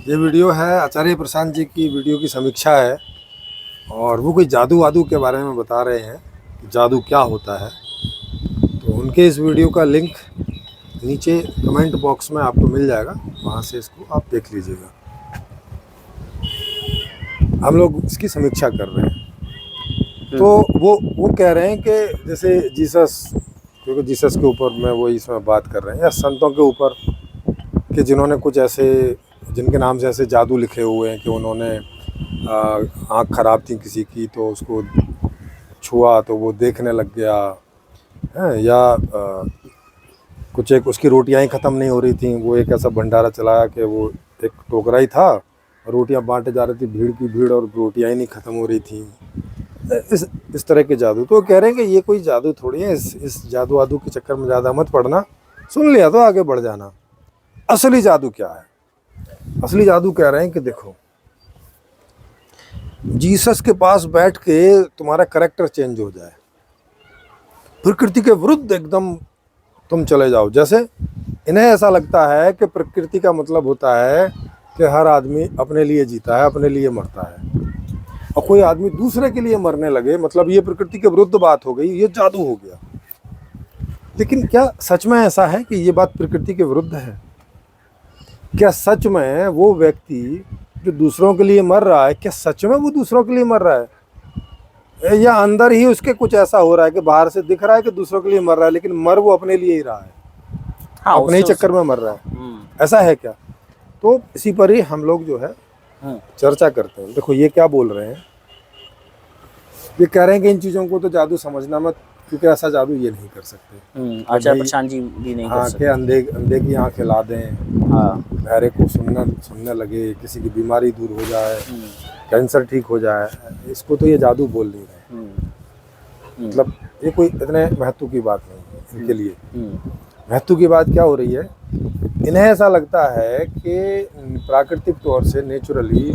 ये वीडियो है आचार्य प्रशांत जी की वीडियो की समीक्षा है और वो कोई जादू वादू के बारे में बता रहे हैं कि जादू क्या होता है। तो उनके इस वीडियो का लिंक नीचे कमेंट बॉक्स में आपको मिल जाएगा, वहाँ से इसको आप देख लीजिएगा। हम लोग इसकी समीक्षा कर रहे हैं। तो वो कह रहे हैं कि जैसे जीसस, क्योंकि जीसस के ऊपर में वो इसमें बात कर रहे हैं, या संतों के ऊपर कि जिन्होंने कुछ ऐसे, जिनके नाम से ऐसे जादू लिखे हुए हैं कि उन्होंने आँख ख़राब थी किसी की तो उसको छुआ तो वो देखने लग गया है, या कुछ एक उसकी रोटियां ही ख़त्म नहीं हो रही थी, वो एक ऐसा भंडारा चलाया कि वो एक टोकरा ही था, रोटियां बांटे जा रही थी, भीड़ की भीड़, और रोटियां ही नहीं ख़त्म हो रही थी। इस तरह के जादू। तो कह रहे हैं कि ये कोई जादू थोड़ी है, इस जादू वादू के चक्कर में ज़्यादा मत पड़ना, सुन लिया तो आगे बढ़ जाना। असली जादू क्या है? असली जादू कह रहे हैं कि देखो, जीसस के पास बैठ के तुम्हारा करैक्टर चेंज हो जाए, प्रकृति के विरुद्ध एकदम तुम चले जाओ। जैसे इन्हें ऐसा लगता है कि प्रकृति का मतलब होता है कि हर आदमी अपने लिए जीता है, अपने लिए मरता है, और कोई आदमी दूसरे के लिए मरने लगे, मतलब ये प्रकृति के विरुद्ध बात हो गई, ये जादू हो गया। लेकिन क्या सच में ऐसा है कि ये बात प्रकृति के विरुद्ध है? क्या सच में वो व्यक्ति जो दूसरों के लिए मर रहा है, क्या सच में वो दूसरों के लिए मर रहा है, या अंदर ही उसके कुछ ऐसा हो रहा है कि बाहर से दिख रहा है कि दूसरों के लिए मर रहा है, लेकिन मर वो अपने लिए ही रहा है? हाँ, अपने ही चक्कर में मर रहा है। ऐसा है क्या? तो इसी पर ही हम लोग जो है चर्चा करते हैं। देखो ये क्या बोल रहे हैं, ये कह रहे हैं कि इन चीज़ों को तो जादू समझना मत, क्योंकि ऐसा जादू ये नहीं कर सकते। आचार्य प्रशांत जी भी नहीं कर सकते। अंधे की आँख हिला दें, हाँ, बहरे को सुनने लगे, किसी की बीमारी दूर हो जाए, कैंसर ठीक हो जाए, इसको तो ये जादू बोल नहीं रहे। मतलब ये कोई इतने महत्व की बात नहीं है इनके लिए। महत्व की बात क्या हो रही है, इन्हें ऐसा लगता है कि प्राकृतिक तौर से नेचुरली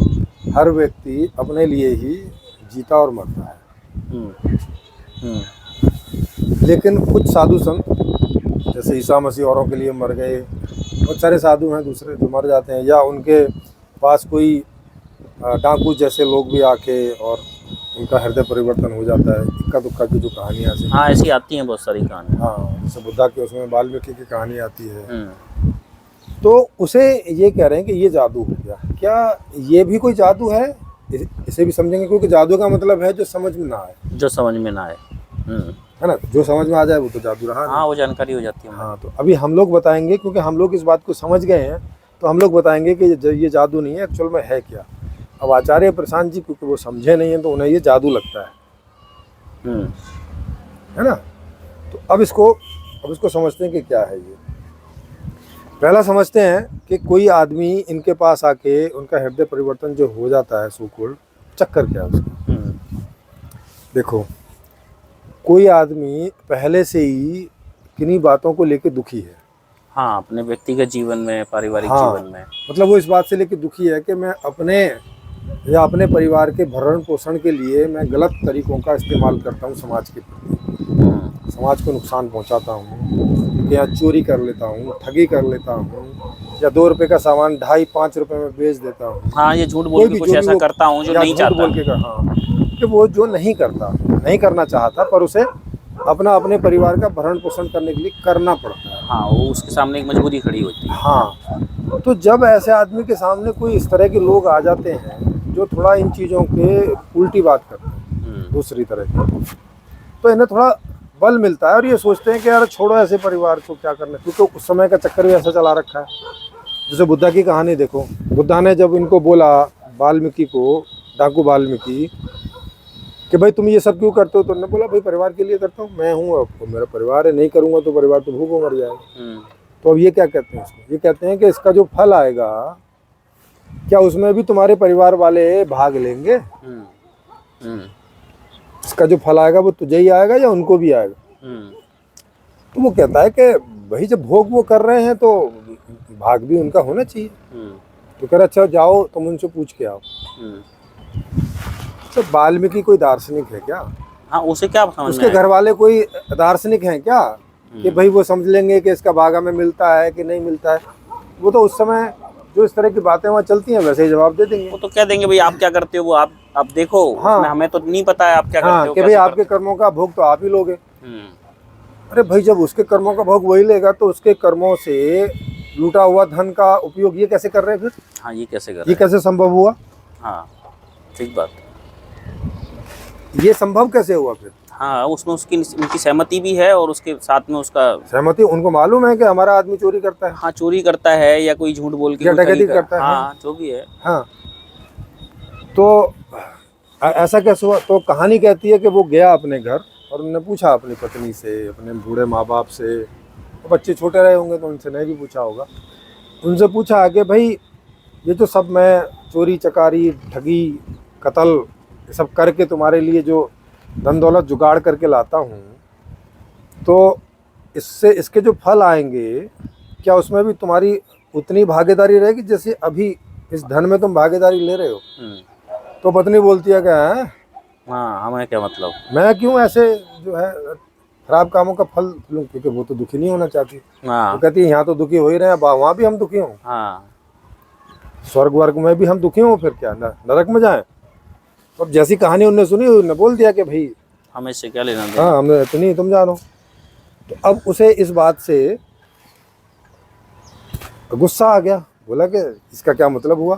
हर व्यक्ति अपने लिए ही जीता और मरता है। लेकिन कुछ साधु संत जैसे ईसा मसीह औरों के लिए मर गए, बहुत सारे साधु हैं दूसरे जो मर जाते हैं, या उनके पास कोई डाकू जैसे लोग भी आके और उनका हृदय परिवर्तन हो जाता है। इक्का दुक्का की जो कहानियाँ ऐसी, हाँ, ऐसी आती हैं बहुत सारी कहानियाँ। हाँ, जैसे बुद्धा के उसमें वाल्मीकि की कहानी आती है। तो उसे ये कह रहे हैं कि ये जादू हो गया। क्या ये भी कोई जादू है? इसे भी समझेंगे, क्योंकि जादू का मतलब है जो समझ में ना आए। जो समझ में ना आए, है ना? जो समझ में आ जाए वो तो जादू रहा। हाँ, वो जानकारी हो जाती है। हाँ, तो अभी हम लोग बताएंगे, क्योंकि हम लोग इस बात को समझ गए हैं, तो हम लोग बताएंगे कि ये जादू नहीं है, एक्चुअल में है क्या। अब आचार्य प्रशांत जी क्योंकि वो समझे नहीं हैं तो उन्हें ये जादू लगता है ना? तो अब इसको समझते हैं कि क्या है ये। पहला समझते हैं कि कोई आदमी इनके पास आके उनका हृदय परिवर्तन जो हो जाता है, सो कॉल्ड, चक्कर क्या है उसका। देखो, कोई आदमी पहले से ही किन्हीं बातों को लेके दुखी है। हाँ, अपने व्यक्तिगत जीवन में, पारिवारिक जीवन में, मतलब वो इस बात से लेके दुखी है कि मैं अपने या अपने परिवार के भरण पोषण के लिए मैं गलत तरीकों का इस्तेमाल करता हूँ, समाज के प्रति, समाज को नुकसान पहुँचाता हूँ, या चोरी कर लेता हूँ, ठगी कर लेता हूँ, या 2 रुपये का सामान 2.5-5 रुपये में बेच देता हूँ। हाँ, ये झूठ बोल के कुछ ऐसा करता हूँ जो नहीं चाहता। बोल के हाँ, कि वो जो नहीं करना चाहता, पर उसे अपने परिवार का भरण पोषण करने के लिए करना पड़ता है। हाँ, वो उसके सामने एक मजबूरी खड़ी होती है। हाँ, तो जब ऐसे आदमी के सामने कोई इस तरह के लोग आ जाते हैं जो थोड़ा इन चीज़ों के उल्टी बात करते हैं, दूसरी तरह की, तो इन्हें थोड़ा बल मिलता है और ये सोचते हैं कि यार छोड़ो ऐसे परिवार को, क्या करना, क्योंकि उस समय का चक्कर भी ऐसा चला रखा है। जैसे बुद्धा की कहानी देखो, बुद्धा ने जब इनको बोला, वाल्मीकि को, डाकू वाल्मीकि, कि भाई तुम ये सब क्यों करते हो, तो उन्होंने बोला भाई परिवार के लिए करता हूँ, मैं हूँ, अब मेरा परिवार है, नहीं करूँगा तो परिवार तो भूखों मर जाएगा। तो अब ये क्या कहते हैं इसको, ये कहते हैं कि इसका जो फल आएगा, क्या उसमें भी तुम्हारे परिवार वाले भाग लेंगे? इसका जो फल आएगा वो तुझे ही आएगा या उनको भी आएगा? तो वो कहता है कि भाई जब भोग वो कर रहे हैं तो भाग भी उनका होना चाहिए। तो कह रहा अच्छा जाओ तुम उनसे पूछ के आओ। तो वाल्मीकि कोई दार्शनिक है क्या? हाँ, उसे क्या समझ में उसके घर वाले कोई दार्शनिक हैं क्या कि भाई वो समझ लेंगे कि इसका भागा में मिलता है कि नहीं मिलता है? वो तो उस समय जो इस तरह की बातें वहाँ चलती हैं वैसे ही जवाब दे देंगे। वो तो कह देंगे भाई आप क्या करते हो, वो आप देखो, हाँ। उसमें हमें तो नहीं पता है आप क्या करते हाँ हो, कि भाई कैसे आपके कर्मों का भोग तो आप ही लोगे। हम्म, अरे भाई जब उसके कर्मों का भोग वही लेगा तो उसके कर्मों से लूटा हुआ धन का उपयोग ये कैसे कर रहे हैं फिर? हाँ ये कैसे कर ये रहे हैं? कैसे संभव हुआ? हाँ ठीक बात। ये संभव कैसे हुआ फिर? हाँ उसमें उसकी उनकी सहमति भी है और उसके साथ में उसका सहमति, उनको मालूम है कि हमारा आदमी चोरी करता है हाँ चोरी करता है या कोई झूठ बोल के या कोई डकैती ठगी करता है। हाँ जो भी है। हाँ तो ऐसा कैसे हुआ? तो कहानी कहती है कि वो गया अपने घर और उन्होंने पूछा अपनी पत्नी से, अपने बूढ़े माँ बाप से, तो बच्चे छोटे रहे होंगे तो उनसे नहीं भी पूछा होगा, उनसे पूछा कि भाई ये जो सब मैं चोरी चकारी ठगी कत्ल ये सब करके तुम्हारे लिए जो धन दौलत जुगाड़ करके लाता हूँ, तो इससे इसके जो फल आएंगे क्या उसमें भी तुम्हारी उतनी भागीदारी रहेगी जैसे अभी इस धन में तुम भागीदारी ले रहे हो? तो पत्नी बोलती है कि हैं, हाँ हमें क्या मतलब, मैं क्यों ऐसे जो है खराब कामों का फल लूं, क्योंकि वो तो दुखी नहीं होना चाहती। हाँ वो कहती है यहाँ तो दुखी हो ही रहे हैं, वहाँ भी हम दुखी हों, हाँ स्वर्ग वर्ग में भी हम दुखी हों, फिर क्या नरक में जाएं? अब जैसी कहानी उनने सुनी उन्होंने बोल दिया कि भाई हमें इससे क्या लेना देना। हाँ हमने इतनी तुम जानो। तो अब उसे इस बात से गुस्सा आ गया, बोला कि इसका क्या मतलब हुआ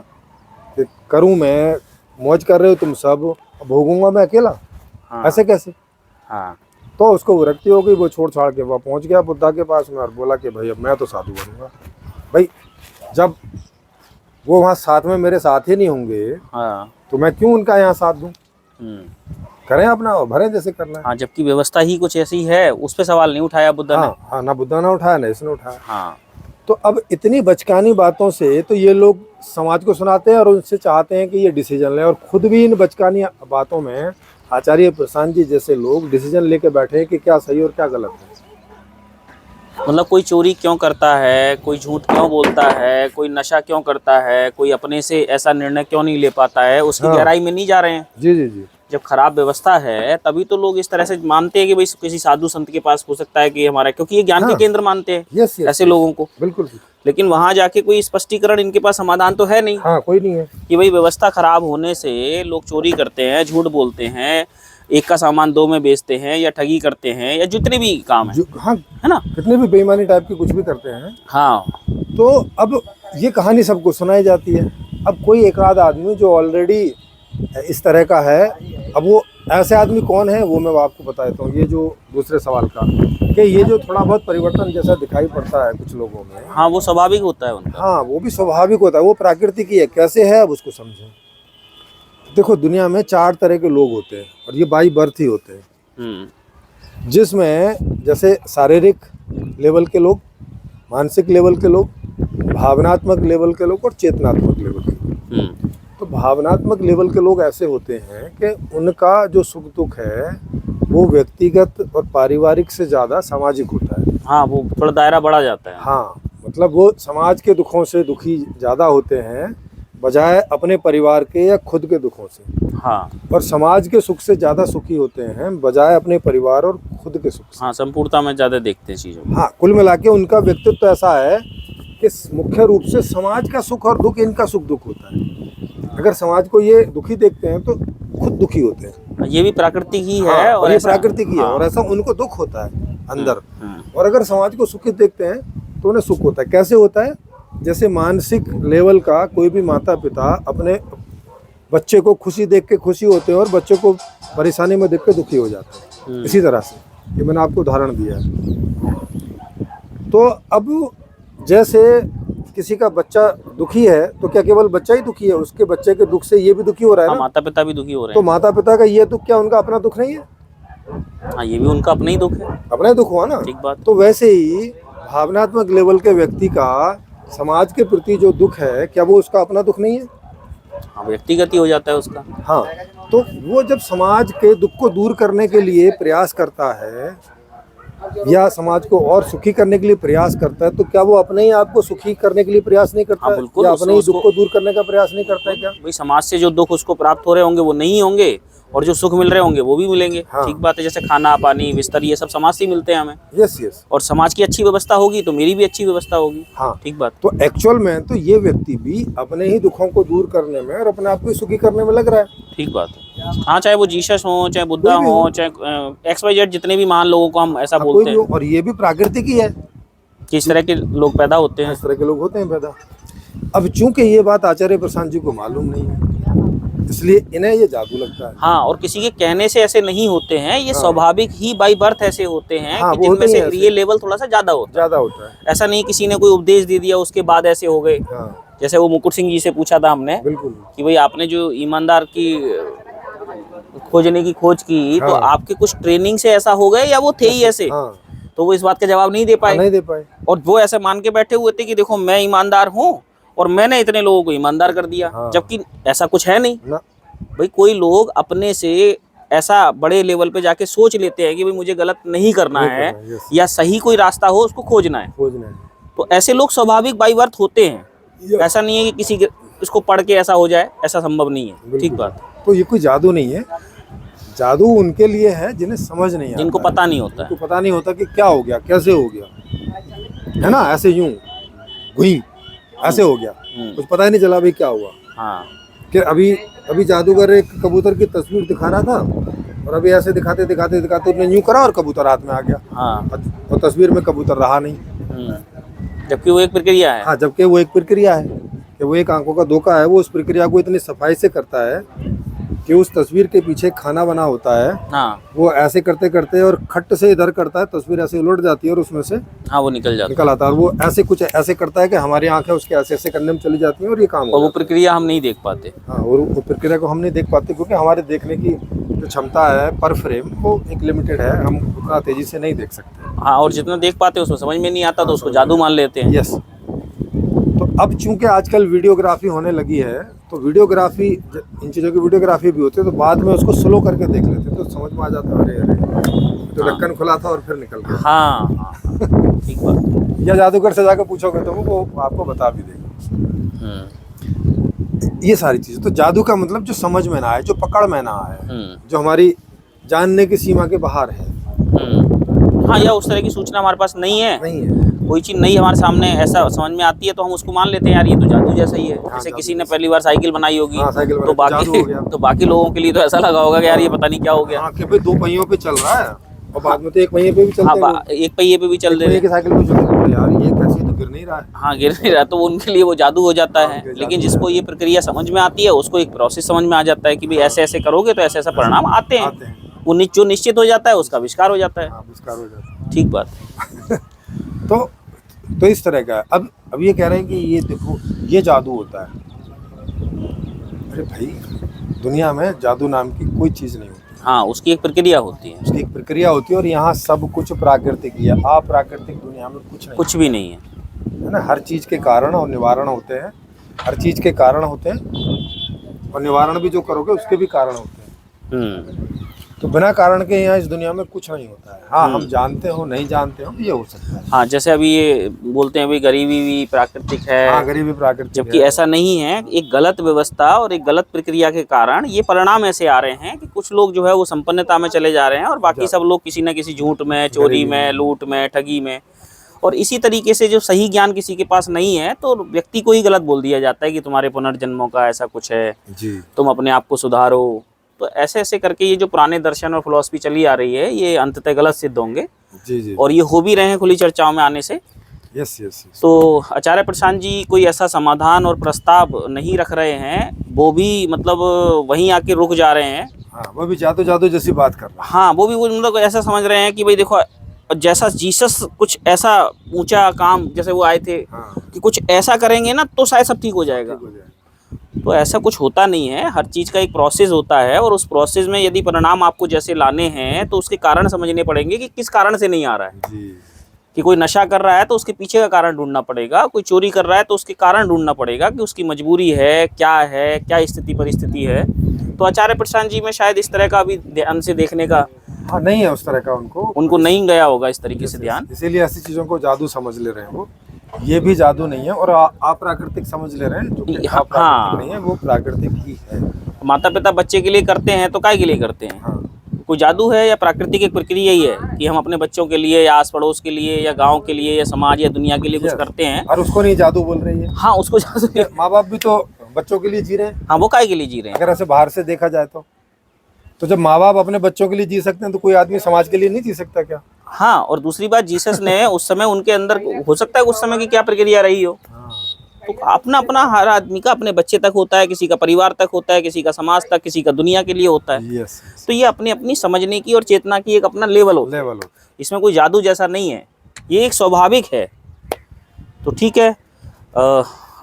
कि करूं मैं, मौज कर रहे हो तुम सब, भोगूंगा मैं अकेला, हाँ ऐसे कैसे? हाँ तो उसको विरक्ति हो गई, वो छोड़ छाड़ के वह पहुंच गया बुद्धा के पास में और बोला कि भाई अब मैं तो साधु बनूंगा। भाई जब वो वहाँ साथ में मेरे साथ ही नहीं होंगे हाँ तो मैं क्यों उनका यहाँ साथ दूं? हम्म। करें अपना और भरें जैसे करना है। हाँ जबकि व्यवस्था ही कुछ ऐसी है, उस पे सवाल नहीं उठाया बुद्धा ने। हाँ हाँ, ना बुद्धा ने उठाया ना इसने उठाया। हाँ तो अब इतनी बचकानी बातों से तो ये लोग समाज को सुनाते हैं और उनसे चाहते हैं कि ये डिसीजन लें, और खुद भी इन बचकानी बातों में आचार्य प्रशांत जी जैसे लोग डिसीजन लेके बैठे हैं कि क्या सही और क्या गलत है। मतलब कोई चोरी क्यों करता है, कोई झूठ क्यों बोलता है, कोई नशा क्यों करता है, कोई अपने से ऐसा निर्णय क्यों नहीं ले पाता है, उसकी हाँ। गहराई में नहीं जा रहे हैं। जी जी जी। जब खराब व्यवस्था है तभी तो लोग इस तरह से मानते हैं कि भाई किसी साधु संत के पास हो सकता है कि हमारा, क्योंकि ये ज्ञान हाँ। के केंद्र मानते हैं यस यस ऐसे लोगों को। बिल्कुल। लेकिन वहां जाके कोई स्पष्टीकरण इनके पास समाधान तो है नहीं हाँ कोई नहीं है कि भाई व्यवस्था खराब होने से लोग चोरी करते हैं, झूठ बोलते हैं, एक का सामान दो में बेचते हैं या ठगी करते हैं या जितने भी काम है, हाँ है ना। कितने भी बेईमानी टाइप की कुछ भी करते हैं। हाँ तो अब ये कहानी सबको सुनाई जाती है। अब कोई एक आध आदमी जो ऑलरेडी इस तरह का है, अब वो ऐसे आदमी कौन है वो मैं आपको बता देता हूँ। ये जो दूसरे सवाल का कि ये जो थोड़ा बहुत परिवर्तन जैसा दिखाई पड़ता है कुछ लोगों में, हाँ वो स्वाभाविक होता है उनका। हाँ वो भी स्वाभाविक होता है, वो प्राकृतिक ही है। कैसे है अब उसको समझें। देखो दुनिया में 4 तरह के लोग होते हैं और ये बाई बर्थ ही होते हैं, जिसमें जैसे शारीरिक लेवल के लोग, मानसिक लेवल के लोग, भावनात्मक लेवल के लोग और चेतनात्मक लेवल के लोग। तो भावनात्मक लेवल के लोग ऐसे होते हैं कि उनका जो सुख दुख है वो व्यक्तिगत और पारिवारिक से ज़्यादा सामाजिक होता है। हाँ वो थोड़ा दायरा बढ़ा जाता है। हाँ मतलब वो समाज के दुखों से दुखी ज़्यादा होते हैं बजाय अपने परिवार के या खुद के दुखों से। हाँ और समाज के सुख से ज़्यादा सुखी होते हैं बजाय अपने परिवार और खुद के सुख से। हाँ संपूर्णता में ज़्यादा देखते हैं चीज़ों को। हाँ कुल मिला के उनका व्यक्तित्व ऐसा है कि मुख्य रूप से समाज का सुख और दुख इनका सुख दुख होता है। अगर समाज को ये दुखी देखते हैं तो खुद दुखी होते हैं। ये भी प्राकृतिक ही है। हाँ, और ये ऐसा प्राकृतिक ही है। हाँ। और ऐसा उनको दुख होता है अंदर। और अगर समाज को सुखी देखते हैं तो उन्हें सुख होता है। कैसे होता है? जैसे मानसिक लेवल का कोई भी माता पिता अपने बच्चे को खुशी देख के खुशी होते हैं और बच्चे को परेशानी में देख के दुखी हो जाते हैं। इसी तरह से ये मैंने आपको उदाहरण दिया है। तो अब जैसे किसी का बच्चा दुखी है तो क्या केवल बच्चा ही दुखी है? उसके बच्चे के दुख से ये भी दुखी हो रहा है ना? माता पिता भी दुखी हो रहे तो हैं। माता पिता का ये दुख क्या उनका अपना दुख नहीं है? हाँ ये भी उनका अपना ही दुख है। अपना ही दुख हुआ ना। ठीक बात। तो वैसे ही भावनात्मक लेवल के व्यक्ति का समाज के प्रति जो दुख है क्या वो उसका अपना दुख नहीं है? हाँ व्यक्तिगत ही हो जाता है उसका। हाँ तो वो जब समाज के दुख को दूर करने के लिए प्रयास करता है या समाज को और सुखी करने के लिए प्रयास करता है तो क्या वो अपने ही आप को सुखी करने के लिए प्रयास नहीं करता? हाँ, बिल्कुल, या अपने ही दुख को दूर करने का प्रयास नहीं करता है क्या? भाई समाज से जो दुख उसको प्राप्त हो रहे होंगे वो नहीं होंगे, और जो सुख मिल रहे होंगे वो भी मिलेंगे। हाँ। ठीक बात है, जैसे खाना पानी बिस्तर ये सब समाज से ही मिलते हैं हमें, यस यस। और समाज की अच्छी व्यवस्था होगी तो मेरी भी अच्छी व्यवस्था होगी। हाँ, ठीक बात। तो एक्चुअल में तो ये व्यक्ति भी अपने ही दुखों को दूर करने में और अपने आप को सुखी करने में लग रहा है। ठीक बात है। हाँ, चाहे वो जीसस हो, चाहे बुद्धा कोई भी हो, हो। चाहे XYZ जितने भी महान लोगों को हम ऐसा हाँ, कोई बोलते भी हैं हो, और ये भी प्राकृतिक ही है, कि इस तरह के लोग पैदा होते हैं। इस तरह के लोग होते हैं पैदा। अब चूंकि ये बात आचार्य प्रशांत जी को मालूम नहीं है, इसलिए इन्हें ये जादू लगता है। हाँ, और किसी के कहने से ऐसे नहीं होते हैं, ये हाँ। स्वाभाविक ही बाय बर्थ ऐसे होते हैं हाँ, कि वो जिनमें होते ही से हैं ऐसे। ये लेवल थोड़ा सा ज्यादा होता ज्यादा होता है। है। ऐसा नहीं किसी ने कोई उपदेश दे दिया उसके बाद ऐसे हो गए। हाँ, जैसे वो मुकुट सिंह जी से पूछा था हमने बिल्कुल। कि भाई आपने जो ईमानदार की खोजने की खोज की, तो हाँ। आपके कुछ ट्रेनिंग से ऐसा हो गए या वो थे ही ऐसे? हाँ, तो वो इस बात का जवाब नहीं दे पाए, नहीं दे पाए। और वो ऐसे मान के बैठे हुए थे कि देखो मैं ईमानदार हूँ और मैंने इतने लोगों को ईमानदार कर दिया। हाँ। जबकि ऐसा कुछ है नहीं। ना, भाई कोई लोग अपने से ऐसा बड़े लेवल पे जाके सोच लेते हैं कि भाई मुझे गलत नहीं करना नहीं है, करना है, yes। या सही कोई रास्ता हो उसको खोजना है। खोजना है। तो ऐसे लोग स्वाभाविक बाई बर्थ होते हैं। Yes। ऐसा नहीं है कि किसी के इसको पढ़ के ऐसा हो जाए, ऐसा संभव नहीं है। ठीक बिल्कुल। बात। तो ये कोई जादू नहीं है, जादू उनके लिए है जिन्हें समझ नहीं आता, जिनको पता नहीं होता है। जिनको पता नहीं होता कि क्या हो गया, कैसे हो गया, है ना, ऐसे यूं घुई ऐसे हो गया, कुछ पता ही नहीं चला भाई क्या हुआ। हाँ, कि अभी जादूगर एक कबूतर की तस्वीर दिखा रहा था, और अभी ऐसे दिखाते दिखाते दिखाते उसने यूं करा और कबूतर हाथ में आ गया, हाँ। और तस्वीर में कबूतर रहा नहीं। जबकि वो एक प्रक्रिया है। हाँ, जबकि वो एक प्रक्रिया है, कि वो एक आंखों का धोखा है। वो उस प्रक्रिया को इतनी सफाई से करता है कि उस तस्वीर के पीछे खाना बना होता है। हाँ, वो ऐसे करते करते और खट से इधर करता है, तस्वीर ऐसे उलट जाती है और उसमें से हाँ, वो निकल जाता है। निकल आता है। और वो ऐसे कुछ ऐसे करता है कि हमारी आंखें उसके ऐसे ऐसे करने में चली जाती हैं और ये काम और हो वो जाता है। प्रक्रिया हम नहीं देख पाते। हाँ, और वो प्रक्रिया को हम नहीं देख पाते क्योंकि हमारे देखने की जो क्षमता है पर फ्रेम वो एक लिमिटेड है, हम उतना तेजी से नहीं देख सकते। हाँ, और जितना देख पाते हैं उसमें समझ में नहीं आता तो उसको जादू मान लेते हैं। यस। तो अब चूंकि आजकल वीडियोग्राफी होने लगी है, तो वीडियोग्राफी इन चीज़ों की वीडियोग्राफी भी होती है, तो बाद में उसको स्लो करके देख लेते हैं तो समझ में आ जाता है, अरे अरे तो ढक्कन खुला था और फिर निकल गया। हाँ, हाँ, ठीक बात। या जादूगर से जाकर पूछोगे तो वो आपको बता भी देगा। ये सारी चीज़ें, तो जादू का मतलब जो समझ में ना आए, जो पकड़ में ना आए, जो हमारी जानने की सीमा के बाहर है। हाँ, या उस तरह की सूचना हमारे पास नहीं है, नहीं है। कोई चीज़ नहीं हमारे सामने ऐसा समझ में आती है तो हम उसको मान लेते हैं यार ये तो जादू जैसा ही है। हाँ, जैसे जादू किसी ने पहली बार साइकिल बनाई होगी, हाँ, साइकिल तो बनाई, जादू हो गया। बाकी लोगों के लिए तो ऐसा लगा होगा कि यार ये पता नहीं क्या हो गया। हाँ, कि भाई 2 पहियों पे चल रहा है और बाद में तो 1 पहिए पे भी चलते हाँ, हैं लोग। एक पहिए पे भी चल रहे पहिए हैं। की साइकिल पे चलते हैं, यार ये कैसे, तो गिर नहीं रहा है। हाँ, गिर नहीं रहा, तो वो उनके लिए वो जादू हो जाता हाँ, है। उनके लेकिन जादू जिसको ये प्रक्रिया समझ में आती है उसको एक प्रोसेस समझ में आ जाता है कि भाई ऐसे ऐसे करोगे तो ऐसे ऐसा परिणाम आते आते हैं। हैं। वो जो निश्चित हो जाता है उसका आविष्कार हो जाता है। हाँ, आविष्कार हो जाता है। ठीक बात। तो इस तरह का है। अब ये कह रहे हैं कि ये देखो ये जादू होता है। अरे भाई, दुनिया में जादू नाम की कोई चीज़ नहीं होती, हाँ, उसकी एक प्रक्रिया होती है, उसकी एक प्रक्रिया होती है, और यहाँ सब कुछ प्राकृतिक ही है। अप्राकृतिक दुनिया में कुछ नहीं कुछ भी नहीं है। है ना। हर चीज़ के कारण और निवारण होते हैं, हर चीज़ के कारण होते हैं, और निवारण भी जो करोगे उसके भी कारण होते हैं। तो बिना कारण के यहाँ इस दुनिया में कुछ नहीं होता है। हाँ, हम जानते हो नहीं जानते हो ये हो सकता है। हाँ, जैसे अभी ये बोलते हैं भाई गरीबी भी प्राकृतिक है, हाँ, गरीबी प्राकृतिक जबकि है। ऐसा नहीं है। एक गलत व्यवस्था और एक गलत प्रक्रिया के कारण ये परिणाम ऐसे आ रहे हैं कि कुछ लोग जो है वो संपन्नता में चले जा रहे हैं और बाकी सब लोग किसी न किसी झूठ में, चोरी में, लूट में, ठगी में। और इसी तरीके से जो सही ज्ञान किसी के पास नहीं है तो व्यक्ति को ही गलत बोल दिया जाता है कि तुम्हारे पुनर्जन्मों का ऐसा कुछ है, जी। तुम अपने आप को सुधारो। तो ऐसे ऐसे करके ये जो पुराने दर्शन और फिलॉसफी चली आ रही है ये अंततः गलत सिद्ध होंगे, जी जी। और ये हो भी रहे हैं खुली चर्चाओं में आने से। Yes yes. तो आचार्य प्रशांत जी कोई ऐसा समाधान और प्रस्ताव नहीं रख रहे हैं, वो भी मतलब वहीं आके रुक जा रहे हैं। हाँ, वो भी जादू जादू जैसी बात कर रहा है। हाँ, वो भी वो मतलब ऐसा समझ रहे हैं कि भाई देखो जैसा जीसस कुछ ऐसा ऊंचा काम जैसे वो आए थे हाँ, कि कुछ ऐसा करेंगे ना तो शायद सब ठीक हो जाएगा। ठीक हो जाए। तो ऐसा कुछ होता नहीं है। हर चीज़ का एक प्रोसेस होता है और उस प्रोसेस में यदि परिणाम आपको जैसे लाने हैं तो उसके कारण समझने पड़ेंगे कि किस कारण से नहीं आ रहा है। जी। कि कोई नशा कर रहा है तो उसके पीछे का कारण ढूंढना पड़ेगा, कोई चोरी कर रहा है तो उसके कारण ढूंढना पड़ेगा कि उसकी मजबूरी है, क्या स्थिति परिस्थिति है। तो आचार्य प्रशांत जी में शायद इस तरह का अभी ध्यान से देखने का हाँ, नहीं है उस तरह का उनको नहीं गया होगा इस तरीके से ध्यान। इसीलिए ऐसी चीजों को जादू समझ ले रहे हैं वो। ये भी जादू नहीं है और अप्राकृतिक समझ ले रहे हैं, जो कि हाँ। अप्राकृतिक नहीं है, वो प्राकृतिक ही है। माता पिता बच्चे के लिए करते हैं तो काय के लिए करते हैं? हाँ कोई जादू है या प्राकृतिक एक प्रक्रिया ही है कि हम अपने बच्चों के लिए या आस पड़ोस के लिए या गांव के लिए या समाज या दुनिया के लिए कुछ Yes. करते हैं? और उसको नहीं जादू बोल रही है। हाँ, उसको जादू। माँ बाप भी तो बच्चों के लिए जी रहे हैं, हाँ, वो काय के लिए जी रहे हैं? अगर ऐसे बाहर से देखा जाए तो जब माँ बाप अपने बच्चों के लिए जी सकते हैं तो कोई आदमी समाज के लिए नहीं जी सकता क्या? हाँ, और दूसरी बात, जीसस ने उस समय उनके अंदर, हो सकता है उस समय की क्या प्रक्रिया रही हो, तो अपना अपना हर आदमी का अपने बच्चे तक होता है, किसी का परिवार तक होता है, किसी का समाज तक, किसी का दुनिया के लिए होता है। यस तो ये अपनी अपनी समझने की और चेतना की एक अपना लेवल होता है। लेवल हो। इसमें कोई जादू जैसा नहीं है, ये एक स्वाभाविक है। तो ठीक है,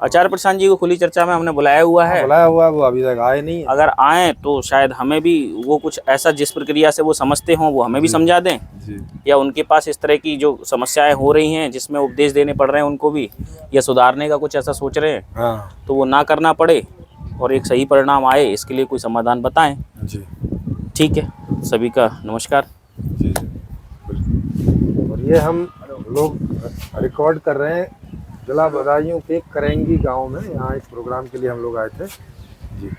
आचार्य प्रशांत जी को खुली चर्चा में हमने बुलाया हुआ है। बुलाया हुआ है, वो अभी तक आए नहीं है। अगर आए तो शायद हमें भी वो कुछ ऐसा जिस प्रक्रिया से वो समझते हों वो हमें भी समझा दें, जी या उनके पास इस तरह की जो समस्याएं हो रही हैं जिसमें उपदेश देने पड़ रहे हैं उनको भी, या सुधारने का कुछ ऐसा सोच रहे हैं हाँ तो वो ना करना पड़े और एक सही परिणाम आए, इसके लिए कोई समाधान बताएं। जी ठीक है, सभी का नमस्कार। जी जी। और ये हम लोग रिकॉर्ड कर रहे हैं जिला बदायूं के करेंगी गांव में, यहाँ एक प्रोग्राम के लिए हम लोग आए थे जी।